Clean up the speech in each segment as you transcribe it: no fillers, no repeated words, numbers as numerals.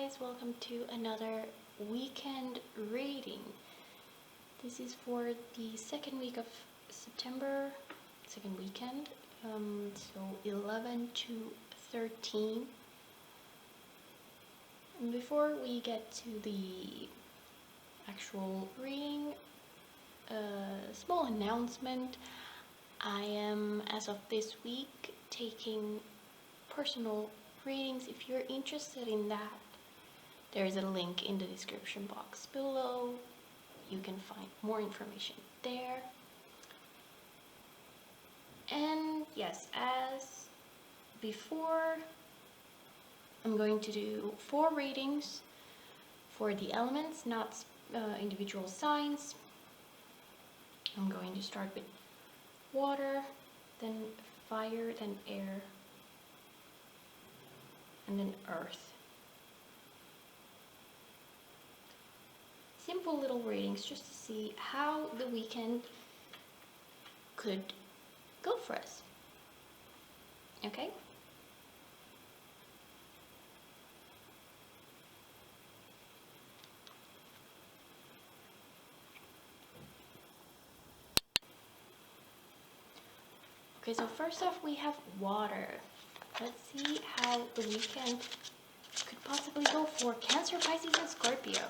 guys, welcome to another weekend reading. This is for the second week of September, second weekend, so 11 to 13. And before we get to the actual reading, a small announcement. I am, as of this week, taking personal readings. If you're interested in that, there is a link in the description box below. You can find more information there. And yes, as before, I'm going to do 4 readings for the elements, not individual signs. I'm going to start with water, then fire, then air, and then earth. Simple little readings just to see how the weekend could go for us. Okay? Okay, so first off we have water. Let's see how the weekend could possibly go for Cancer, Pisces, and Scorpio.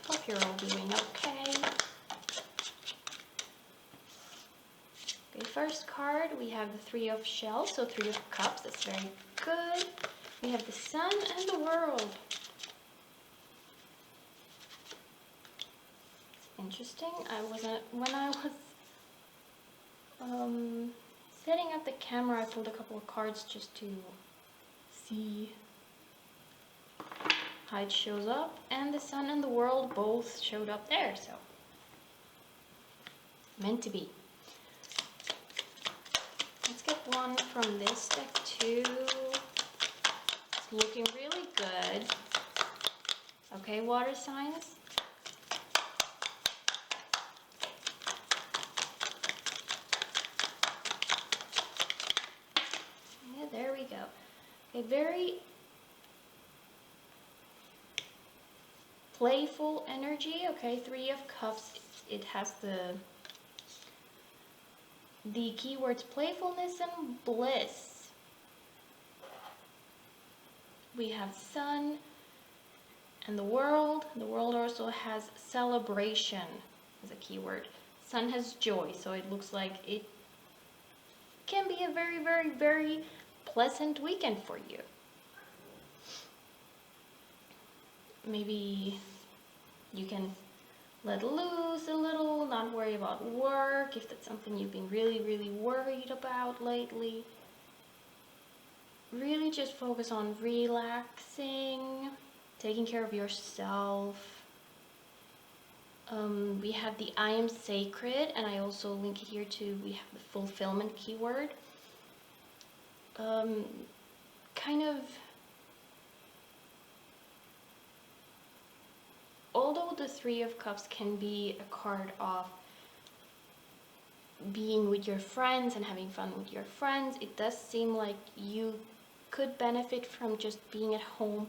Hope you're all doing okay. Okay, first card, we have the 3 of Shells, so 3 of Cups, that's very good. We have the Sun and the World. Interesting. When I was setting up the camera, I pulled a couple of cards just to see how it shows up, and the Sun and the World both showed up there, so meant to be. Let's get one from this deck too. It's looking really good. Okay, water signs. Yeah, there we go. A very playful energy. Okay, 3 of Cups. It has the keywords playfulness and bliss. We have Sun and the World. The World also has celebration as a keyword. Sun has joy, so it looks like it can be a very, very, very pleasant weekend for you. Maybe you can let loose a little, not worry about work, if that's something you've been really, really worried about lately. Really just focus on relaxing, taking care of yourself. We have the I am sacred, and I also link it here too. We have the fulfillment keyword. Kind of, although the 3 of Cups can be a card of being with your friends and having fun with your friends, it does seem like you could benefit from just being at home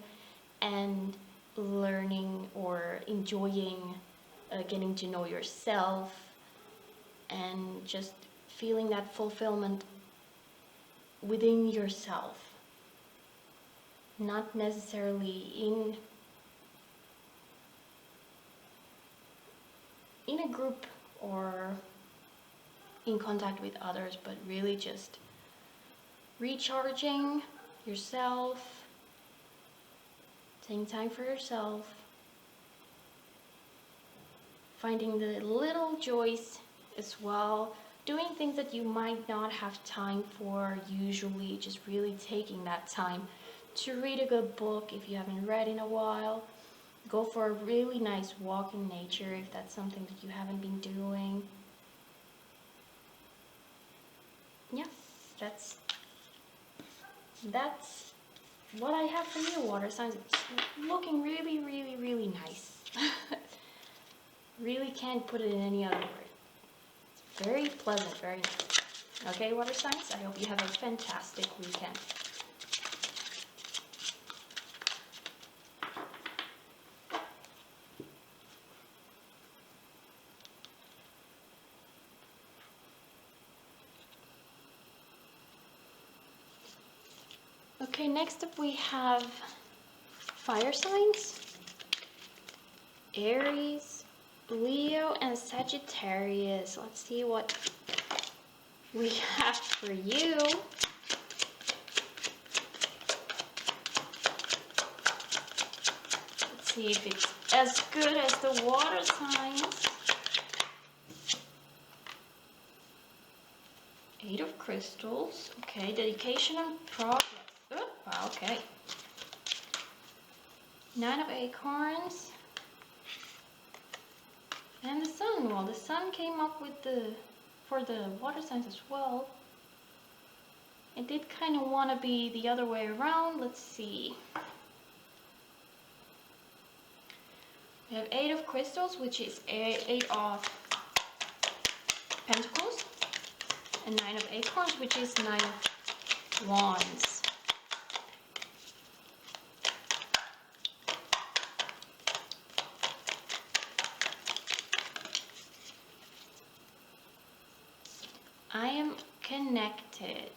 and learning or enjoying getting to know yourself and just feeling that fulfillment within yourself, not necessarily in a group or in contact with others, but really just recharging yourself, taking time for yourself, finding the little joys as well, doing things that you might not have time for usually, just really taking that time to read a good book if you haven't read in a while. Go for a really nice walk in nature if that's something that you haven't been doing. Yeah, that's what I have for you, water signs. It's looking really, really, really nice. Really can't put it in any other word. It's very pleasant, very nice. Okay, water signs, I hope you have a fantastic weekend. Okay, next up we have fire signs. Aries, Leo, and Sagittarius. Let's see what we have for you. Let's see if it's as good as the water signs. Eight of Crystals. Okay, dedication and progress. Oh, wow, okay. Nine of Acorns. And the Sun. Well, the Sun came up with for the water signs as well. It did kind of want to be the other way around. Let's see. We have Eight of Crystals, which is Eight of Pentacles. And Nine of Acorns, which is Nine of Wands. I am connected.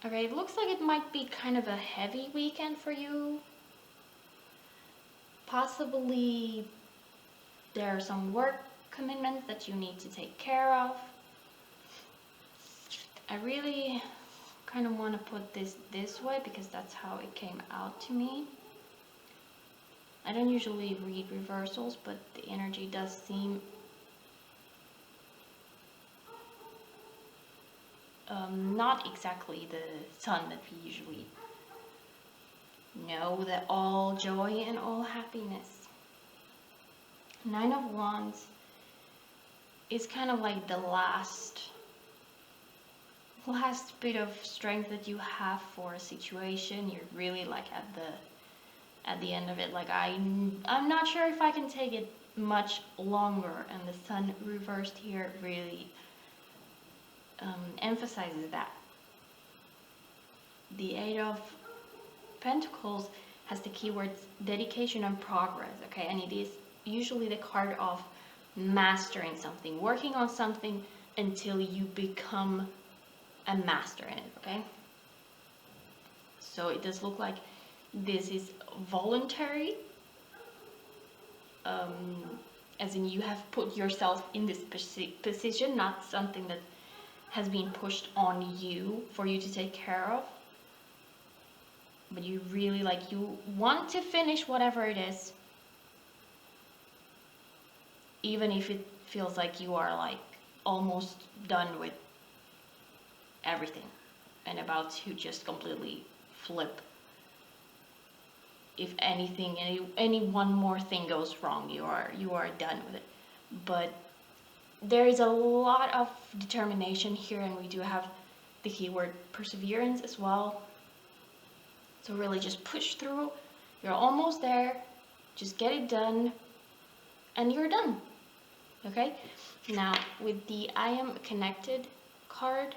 Okay, it looks like it might be kind of a heavy weekend for you. Possibly there are some work commitments that you need to take care of. I really kind of want to put this way because that's how it came out to me. I don't usually read reversals, but the energy does seem not exactly the Sun that we usually know, that all joy and all happiness. Nine of Wands is kind of like the last bit of strength that you have for a situation. You're really like at the end of it, like I'm not sure if I can take it much longer, and the Sun reversed here really emphasizes that. The Eight of Pentacles has the keywords dedication and progress, okay? And it is usually the card of mastering something, working on something until you become a master in it, okay? So it does look like this is voluntary, as in you have put yourself in this position, not something that has been pushed on you for you to take care of, but you really like, you want to finish whatever it is, even if it feels like you are like almost done with everything and about to just completely flip. If anything, any one more thing goes wrong, you are done with it. But there is a lot of determination here, and we do have the keyword perseverance as well. So really just push through. You're almost there. Just get it done and you're done. Okay? Now with the I am connected card,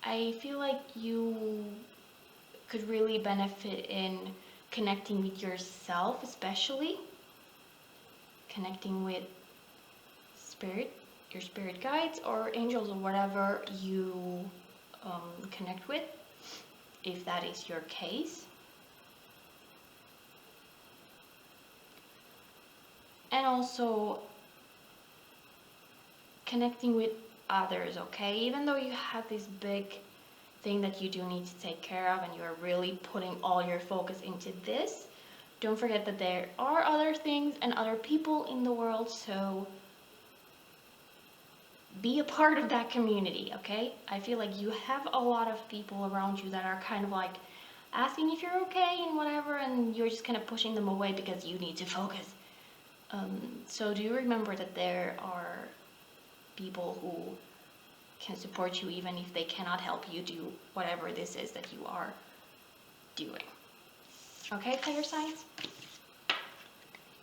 I feel like you could really benefit in connecting with yourself, especially connecting with spirit, your spirit guides or angels or whatever you connect with, if that is your case. And also connecting with others, okay? Even though you have this big thing that you do need to take care of and you're really putting all your focus into this, don't forget that there are other things and other people in the world, so be a part of that community, okay? I feel like you have a lot of people around you that are kind of like asking if you're okay and whatever, and you're just kind of pushing them away because you need to focus. So do remember that there are people who can support you even if they cannot help you do whatever this is that you are doing. Okay, fire signs?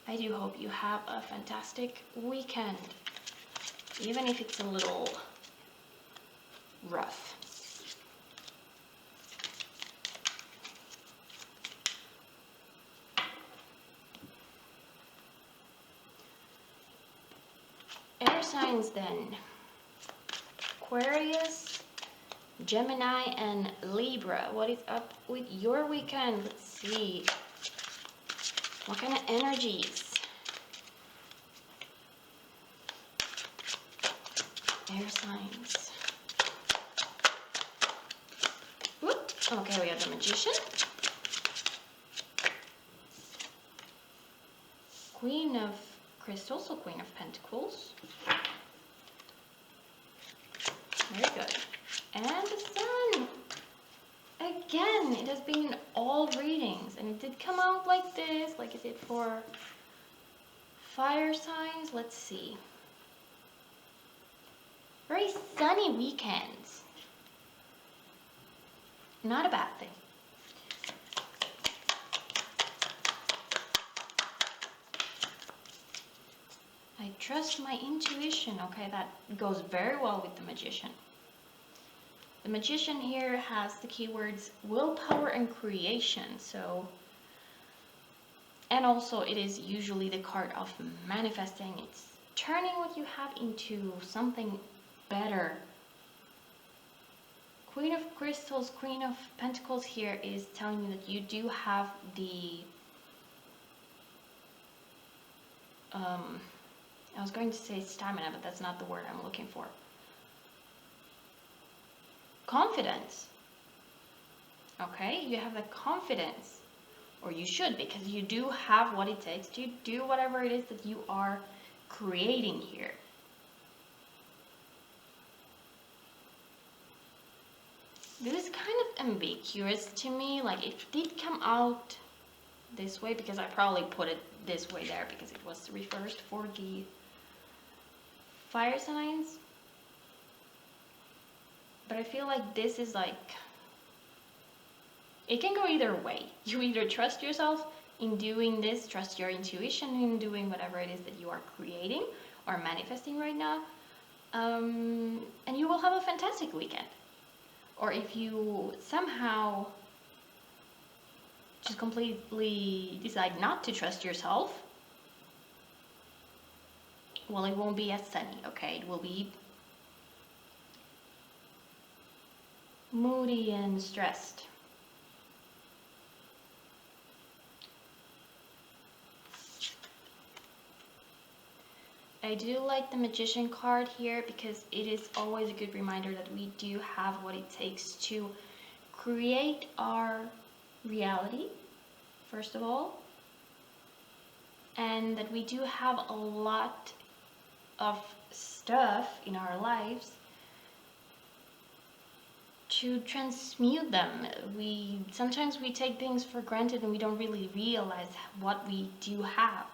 I do hope you have a fantastic weekend, even if it's a little rough. Air signs then. Aquarius, Gemini, and Libra. What is up with your weekend? Let's see. What kind of energies? Air signs. Whoop. Okay, we have the Magician. Queen of Crystals, so Queen of Pentacles. Very good. And the Sun. Again, it has been in all readings, and it did come out like this. Like, is it for fire signs? Let's see. Very sunny weekends. Not a bad thing. I trust my intuition. Okay, that goes very well with the Magician. The Magician here has the keywords willpower and creation. So, and also it is usually the card of manifesting. It's turning what you have into something better. Queen of Crystals, Queen of Pentacles here is telling you that you do have the I was going to say stamina, but that's not the word I'm looking for. Confidence. Okay, you have the confidence, or you should, because you do have what it takes to do whatever it is that you are creating here. This is kind of ambiguous to me. Like, it did come out this way because I probably put it this way there because it was reversed for the fire signs. But I feel like this is like, it can go either way. You either trust yourself in doing this, trust your intuition in doing whatever it is that you are creating or manifesting right now, and you will have a fantastic weekend. Or if you somehow just completely decide not to trust yourself, well, it won't be as sunny, okay? It will be moody and stressed. I do like the Magician card here because it is always a good reminder that we do have what it takes to create our reality, first of all, and that we do have a lot of stuff in our lives to transmute them. Sometimes we take things for granted and we don't really realize what we do have.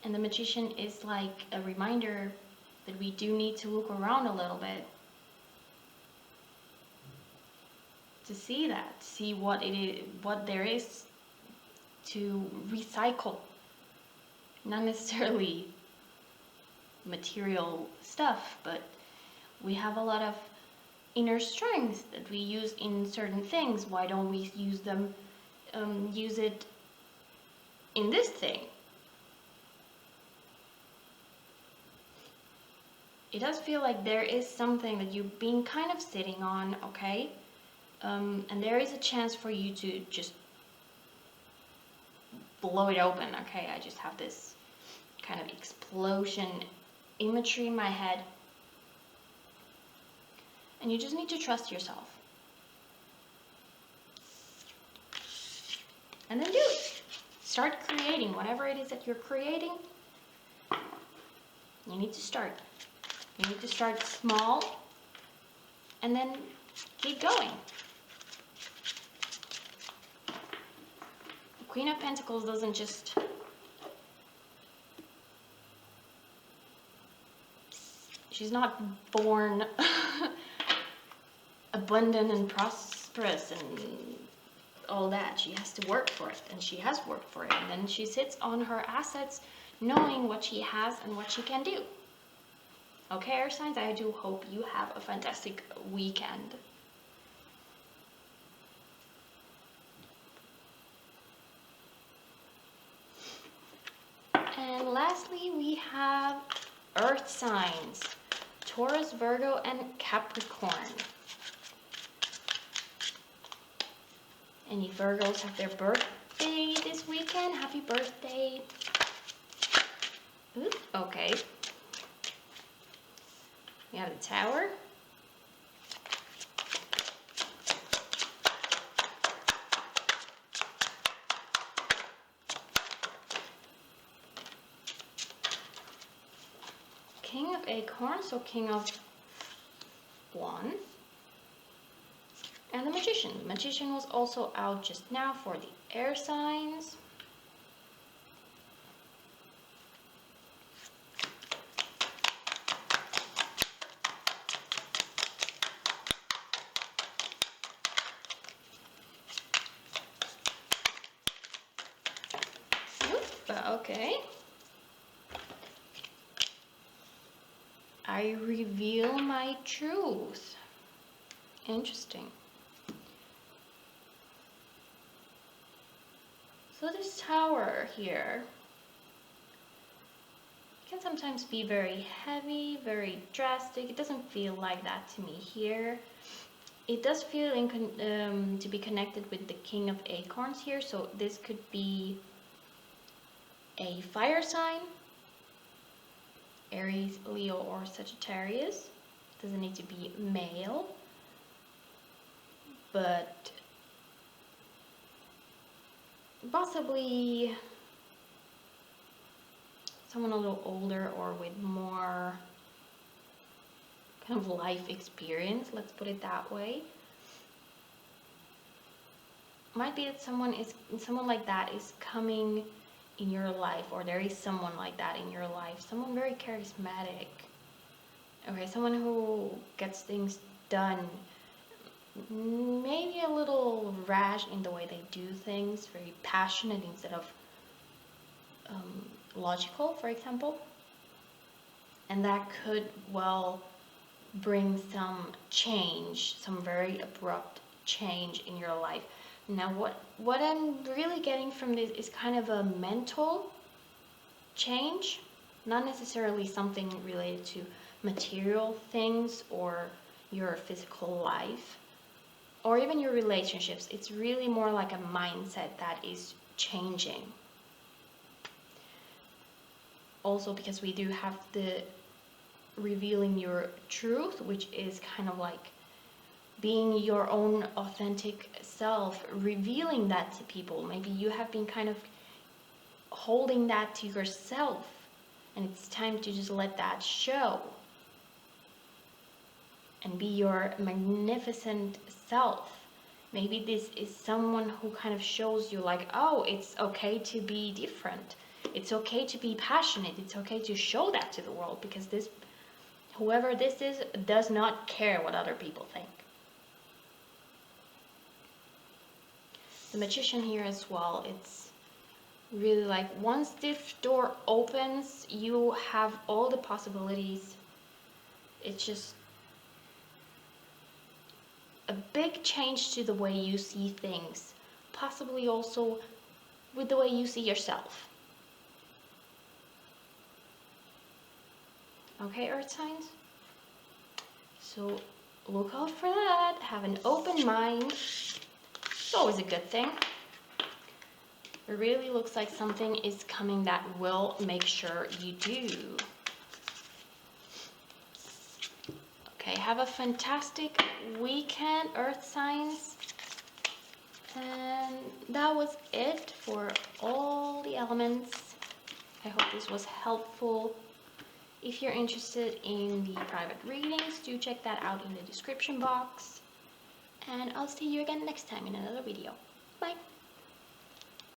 And the Magician is like a reminder that we do need to look around a little bit to see that, see what it is, what there is to recycle. Not necessarily material stuff, but we have a lot of inner strength that we use in certain things. Why don't we use them, use it in this thing? It does feel like there is something that you've been kind of sitting on, okay? And there is a chance for you to just blow it open, okay? I just have this kind of explosion imagery in my head. And you just need to trust yourself. And then do it. Start creating whatever it is that you're creating. You need to start. You need to start small and then keep going. The Queen of Pentacles doesn't just she's not born abundant and prosperous and all that. She has to work for it, and she has worked for it, and then she sits on her assets knowing what she has and what she can do. Okay, air signs, I do hope you have a fantastic weekend. And lastly, we have earth signs. Taurus, Virgo, and Capricorn. Any Virgos have their birthday this weekend? Happy birthday. Ooh, okay. We have the Tower. King of Acorns, so King of Wands. And the Magician. The Magician was also out just now for the air signs. Okay. I reveal my truth. Interesting. So this Tower here can sometimes be very heavy, very drastic. It doesn't feel like that to me here. It does feel to be connected with the King of Acorns here, so this could be a fire sign, Aries, Leo, or Sagittarius. Doesn't need to be male, but possibly someone a little older or with more kind of life experience, let's put it that way. Might be that someone like that is coming in your life, or there is someone like that in your life, someone very charismatic, okay, someone who gets things done, maybe a little rash in the way they do things, very passionate instead of logical, for example, and that could well bring some change, some very abrupt change in your life. Now what I'm really getting from this is kind of a mental change, not necessarily something related to material things or your physical life or even your relationships. It's really more like a mindset that is changing. Also because we do have the revealing your truth, which is kind of like being your own authentic self, revealing that to people. Maybe you have been kind of holding that to yourself, and it's time to just let that show and be your magnificent self. Maybe this is someone who kind of shows you like, oh, it's okay to be different. It's okay to be passionate. It's okay to show that to the world, because this, whoever this is, does not care what other people think. The Magician here as well, it's really like once this door opens, you have all the possibilities. It's just a big change to the way you see things, possibly also with the way you see yourself. Okay, Earth signs? So look out for that. Have an open mind. It's always a good thing. It really looks like something is coming that will make sure you do. Okay, have a fantastic weekend, Earth signs. And that was it for all the elements. I hope this was helpful. If you're interested in the private readings, do check that out in the description box. And I'll see you again next time in another video. Bye!